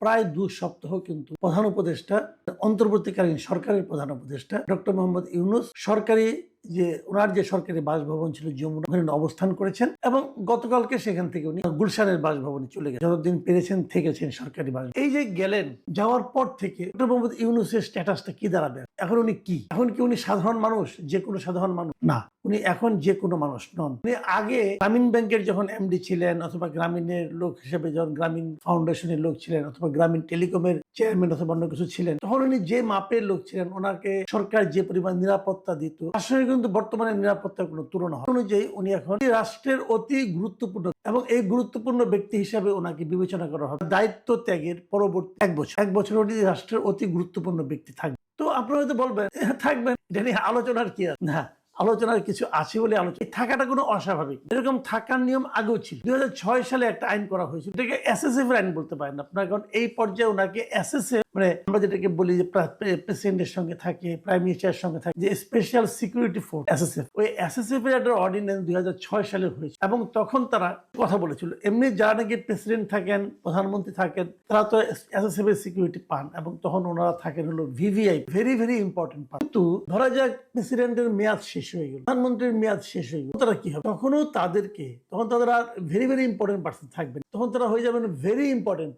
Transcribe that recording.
প্রায় ২ সপ্তাহ কিন্তু প্রধান উপদেষ্টা, অন্তর্বর্তীকালীন সরকারের প্রধান উপদেষ্টা ডক্টর মোহাম্মদ ইউনূস সরকারি ওনার যে সরকারি বাসভবন ছিল যমুনা, ওখানে অবস্থান করেছেন এবং গতকালকে সেখান থেকে উনি গুলশানের বাসভবনে চলে গেছেন। যতদিন পেরেছেন থেকেছেন সরকারি বাসভবন। এই যে গেলেন, যাওয়ার পর থেকে ডক্টর মোহাম্মদ ইউনূসের স্ট্যাটাসটা কি দাঁড়াবে? এখন উনি কি? এখন কি উনি সাধারণ মানুষ? যে কোনো সাধারণ মানুষ না, উনি এখন যে কোনো মানুষ নন। উনি আগে গ্রামীণ ব্যাংকের যখন এমডি ছিলেন, অথবা গ্রামীণের লোক হিসেবে যখন গ্রামীণ ফাউন্ডেশনের লোক ছিলেন, অথবা গ্রামীণ টেলিকমের চেয়ারম্যান অথবা অন্য কিছু ছিলেন, তখন উনি যে মাপের লোক ছিলেন, ওনাকে সরকার যে পরিমাণ নিরাপত্তা দিত, আসলে কিন্তু বর্তমানে নিরাপত্তার কোনো তুলনা হয় অনুযায়ী উনি এখন রাষ্ট্রের অতি গুরুত্বপূর্ণ এবং এই গুরুত্বপূর্ণ ব্যক্তি হিসাবে ওনাকে বিবেচনা করা হবে। দায়িত্ব ত্যাগের পরবর্তী এক বছর উনি রাষ্ট্রের অতি গুরুত্বপূর্ণ ব্যক্তি থাকবে। তো আপনারা হয়তো বলবেন থাকবেন, এটা নিয়ে আলোচনার কি আছে? না, আলোচনার কিছু আছে বলে আলোচনা। থাকাটা কোনো অস্বাভাবিক, এরকম থাকার নিয়ম আগেও ছিল। 2006 সালে একটা আইন করা হয়েছিল, এটাকে এসএসএফ আইন বলতে পারেন আপনার, কারণ এই পর্যায়ে ওনাকে এসএসএফ, মানে আমরা যেটাকে বলি যে প্রেসিডেন্টের সঙ্গে থাকে, প্রাইম মিনিস্টারের সঙ্গে থাকে, যে স্পেশাল সিকিউরিটি ফোর্স এসএসএফ, ওই এসএসএফ এর একটা অর্ডিন্যান্স 2006 সালে হয়েছে এবং তখন তারা কথা বলেছিল এমনি যারা নাকি প্রেসিডেন্ট থাকেন, প্রধানমন্ত্রী থাকেন, তারা তো এসএসএফ এর সিকিউরিটি পান এবং তখন ওনারা থাকেন হলো ভিভিআই, ভেরি ভেরি ইম্পর্টেন্ট পান। কিন্তু ধরা যাক প্রেসিডেন্টের মেয়াদ শেষ হয়ে গেল, প্রধানমন্ত্রীর মেয়াদ শেষ হয়ে গেল, তারা কি হবে? তখন তারা ভেরি ভেরি ইম্পর্টেন্ট পার্সন থাকবেন, তখন তারা হয়ে যাবেন ভেরি ইম্পর্টেন্ট